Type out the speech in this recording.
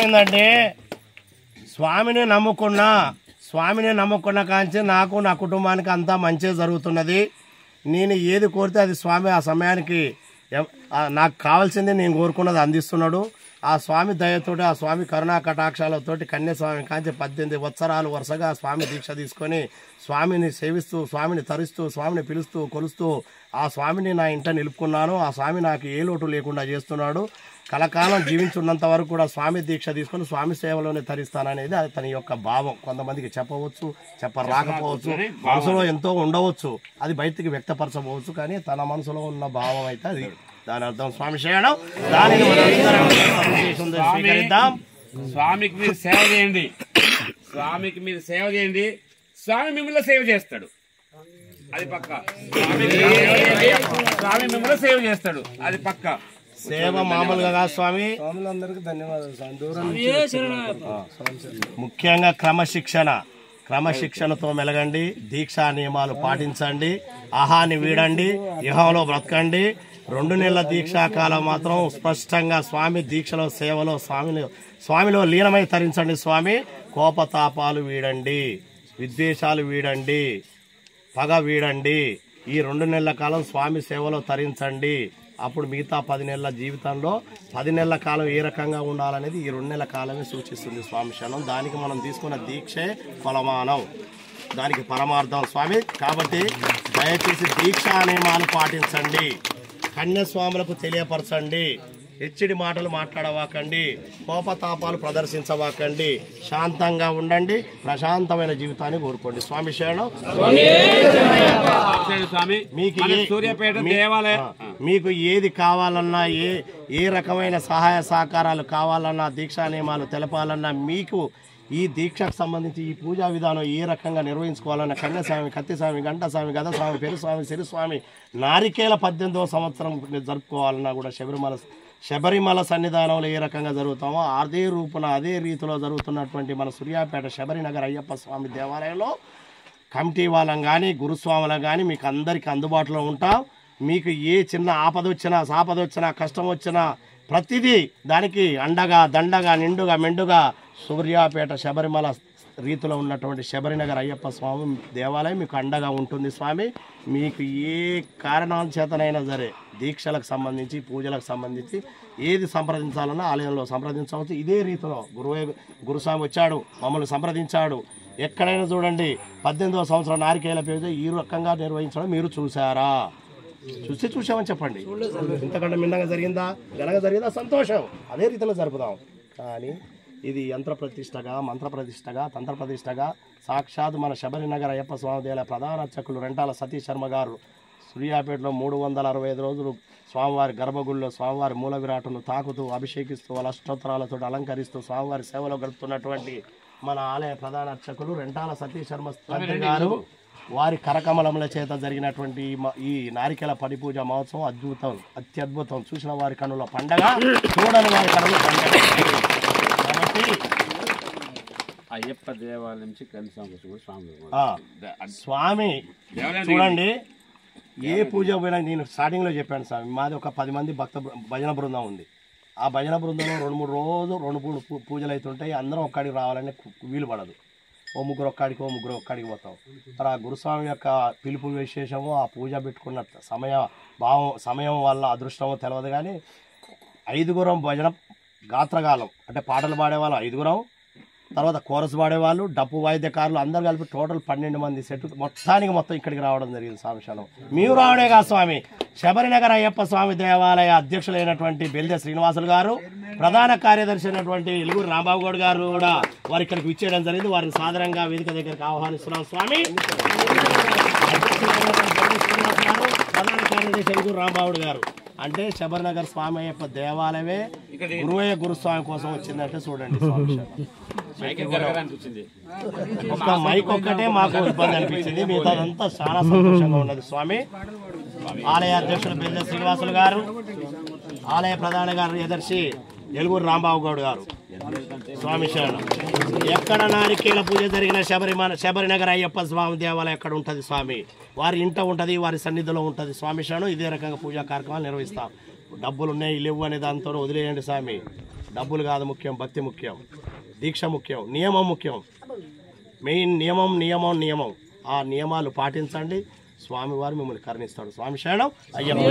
ఏంటంటే స్వామిని నమ్ముకున్న కాంచి నాకు నా కుటుంబానికి అంతా మంచి జరుగుతున్నది. నేను ఏది కోరితే అది స్వామి ఆ సమయానికి నాకు కావాల్సింది నేను కోరుకున్నది అందిస్తున్నాడు. ఆ స్వామి దయతోటి ఆ స్వామి కరుణా కటాక్షాలతోటి కన్యాస్వామి కాంచి 18 వత్సరాలు వరుసగా స్వామి దీక్ష తీసుకొని స్వామిని సేవిస్తూ స్వామిని తరిస్తూ స్వామిని పిలుస్తూ కొలుస్తూ ఆ స్వామిని నా ఇంట నిలుపుకున్నాను. ఆ స్వామి నాకు ఏ లోటు లేకుండా చేస్తున్నాడు. కలకాలం జీవించున్నంత వరకు కూడా స్వామి దీక్ష తీసుకొని స్వామి సేవలోనే తరిస్తాననేది తన యొక్క భావం. కొంతమందికి చెప్పవచ్చు, రాకపోవచ్చు, మనసులో ఎంతో ఉండవచ్చు, అది బయటికి వ్యక్తపరచవచ్చు. కానీ తన మనసులో ఉన్న భావం అయితే అది దాని అర్థం స్వామి చేయడం. దానిని స్వీకరిద్దాం. స్వామికి మీరు సేవ చేయండి, స్వామికి మీరు సేవ చేయండి, స్వామి మిమ్మల్ని సేవ చేస్తాడు, అది పక్క. స్వామి మిమ్మల్ని సేవ చేస్తాడు, అది పక్క. సేవ మామూలుగా కాదు స్వామి. స్వాములందరికీ ధన్యవాదాలు. ముఖ్యంగా క్రమశిక్షణతో మెలగండి, దీక్షా నియమాలు పాటించండి, ఆహాన్ని వీడండి, ఇహంలో బ్రతకండి. 2 నెలల దీక్షాకాలం మాత్రం స్పష్టంగా స్వామి దీక్షలో సేవలో స్వామిలో లీనమై తరించండి. స్వామి కోపతాపాలు వీడండి, విద్వేషాలు వీడండి, పగ వీడండి. ఈ 2 నెలల కాలం స్వామి సేవలో తరించండి. అప్పుడు మిగతా 10 నెలల జీవితంలో 10 నెలల కాలం ఏ రకంగా ఉండాలనేది ఈ 2 నెలల కాలమే సూచిస్తుంది స్వామి క్షణం. దానికి మనం తీసుకున్న దీక్షే ఫలమానం, దానికి పరమార్థం స్వామి. కాబట్టి దయచేసి దీక్షా నియమాలు పాటించండి, కన్యాస్వాములకు తెలియపరచండి, హెచ్చడి మాటలు మాట్లాడవాకండి, కోపతాపాలు ప్రదర్శించవాకండి, శాంతంగా ఉండండి, ప్రశాంతమైన జీవితాన్ని కోరుకోండి. స్వామి శరణం. మీకు ఏది కావాలన్నా, ఏ రకమైన సహాయ సహకారాలు కావాలన్నా, దీక్షా నియమాలు తెలపాలన్నా, మీకు ఈ దీక్షకు సంబంధించి ఈ పూజా విధానం ఏ రకంగా నిర్వహించుకోవాలన్న కన్యాస్వామి, కత్తిస్వామి, గంటస్వామి, గదస్వామి, పెరుస్వామి, సిరిస్వామి, నారికేల 18వ సంవత్సరం జరుపుకోవాలన్నా కూడా శబరిమల సన్నిధానంలో ఏ రకంగా జరుగుతామో అదే రూపున అదే రీతిలో జరుగుతున్నటువంటి మన సూర్యాపేట శబరినగర్ అయ్యప్ప స్వామి దేవాలయంలో కమిటీ వాళ్ళం కానీ గురుస్వాములం కానీ మీకు అందరికీ అందుబాటులో ఉంటాం. మీకు ఏ చిన్న ఆపద వచ్చినా, సాపద వచ్చినా, కష్టం వచ్చినా ప్రతిదీ దానికి అండగా దండగా నిండుగా మెండుగా సూర్యాపేట శబరిమల రీతిలో ఉన్నటువంటి శబరినగర్ అయ్యప్ప స్వామి దేవాలయం మీకు అండగా ఉంటుంది స్వామి. మీకు ఏ కారణాల చేతనైనా సరే దీక్షలకు సంబంధించి పూజలకు సంబంధించి ఏది సంప్రదించాలన్నా ఆలయంలో సంప్రదించవచ్చు. ఇదే రీతిలో గురుస్వామి వచ్చాడు, మమ్మల్ని సంప్రదించాడు. ఎక్కడైనా చూడండి 18వ సంవత్సరం నారికేల పూజ ఈ రకంగా నిర్వహించడం మీరు చూసారా? చూసామని చెప్పండి. ఇంతకంటే మిన్నగా జరిగిందా, ఘనంగా జరిగిందా? సంతోషం. అదే రీతిలో జరుపుదాం. కానీ ఇది యంత్ర ప్రతిష్టగా, మంత్ర ప్రతిష్టగా, తంత్ర ప్రతిష్టగా సాక్షాత్ మన శబరినగర్ అయ్యప్ప స్వామి దేవాలయ ప్రధాన అర్చకులు రెంటాల సతీష్ శర్మ గారు సూర్యాపేటలో 365 రోజులు స్వామివారి గర్భగుడిలో స్వామివారి మూల విరాటును తాకుతూ అభిషేకిస్తూ వాళ్ళ అష్టోత్తరాలతో అలంకరిస్తూ స్వామివారి సేవలో గడుపుతున్నటువంటి మన ఆలయ ప్రధాన అర్చకులు రెంటాల సతీష్ శర్మ తండ్రి గారు వారి కరకమలముల చేత జరిగినటువంటి ఈ నారికేల పడి పూజ మహోత్సవం అత్యద్భుతం. చూసిన వారి కన్నుల పండగ, చూడని వారి కన్నుల పండగ. కాబట్టి అయ్యప్ప దేవాలయం నుంచి స్వామి చూడండి, ఏ పూజ పోయినా నేను స్టార్టింగ్లో చెప్పాను స్వామి, మాది ఒక 10 మంది భజన బృందం ఉంది. ఆ భజన బృందంలో 2-3 రోజులు 2-3 పూజలు అవుతుంటాయి. అందరం ఒక్కడికి రావాలని వీలు పడదు. ఓ ముగ్గురు ఒక్కడికి పోతాం. మరి ఆ గురుస్వామి యొక్క పిలుపు విశేషము, ఆ పూజ పెట్టుకున్న సమయం వల్ల అదృష్టమో తెలియదు. కానీ 5గురం భజన గాత్రగాలం అంటే పాటలు పాడేవాళ్ళు 5గురం, తర్వాత కోరస్ పాడేవాళ్ళు, డప్పు వాయిద్యకారులు అందరు కలిపి టోటల్ 12 మంది సెట్ మొత్తం ఇక్కడికి రావడం జరిగింది స్వామిశాలం. మీరు రావడే కాదు స్వామి, శబరినగర్ అయ్యప్ప స్వామి దేవాలయ అధ్యక్షులైనటువంటి బెల్దే శ్రీనివాసులు గారు, ప్రధాన కార్యదర్శి అయినటువంటి ఎలుగురు రాంబాబు గౌడ్ గారు కూడా వారు ఇక్కడికి విచ్చేయడం జరిగింది. వారిని సాదరంగా వేదిక దగ్గరికి ఆహ్వానిస్తున్నాం స్వామి. ప్రధాన కార్యదర్శి ఎలుగురు రాంబాబు గారు అంటే శబరినగర్ స్వామి అయ్యప్ప దేవాలయమే గురుస్వామి కోసం వచ్చిందంటే చూడండి. ఒక్క మైక్ ఒక్కటే మాకు ఇబ్బంది అనిపించింది, మిగతాదంతా చాలా సంతోషంగా ఉన్నది స్వామి. ఆలయ అధ్యక్షులు బెల్దే శ్రీనివాసులు గారు, ఆలయ ప్రధాన కార్యదర్శి ఎలుగురు రాంబాబు గౌడ్ గారు, స్వామి శరణం. ఎక్కడ నారికేల పూజ జరిగిన శబరినగర్ అయ్యప్ప స్వామి దేవాలయం ఎక్కడ ఉంటుంది స్వామి, వారి ఇంట ఉంటుంది, వారి సన్నిధిలో ఉంటుంది స్వామి శరణం. ఇదే రకంగా పూజా కార్యక్రమాలు నిర్వహిస్తాం. డబ్బులు ఉన్నాయి లేవు అనే దాంతో వదిలేయండి స్వామి. డబ్బులు కాదు ముఖ్యం, భక్తి ముఖ్యం, దీక్ష ముఖ్యం, నియమం ముఖ్యం. మెయిన్ నియమం నియమం నియమం. ఆ నియమాలు పాటించండి, స్వామివారు మిమ్మల్ని కరుణిస్తాడు. స్వామి శరణం అయ్యప్ప.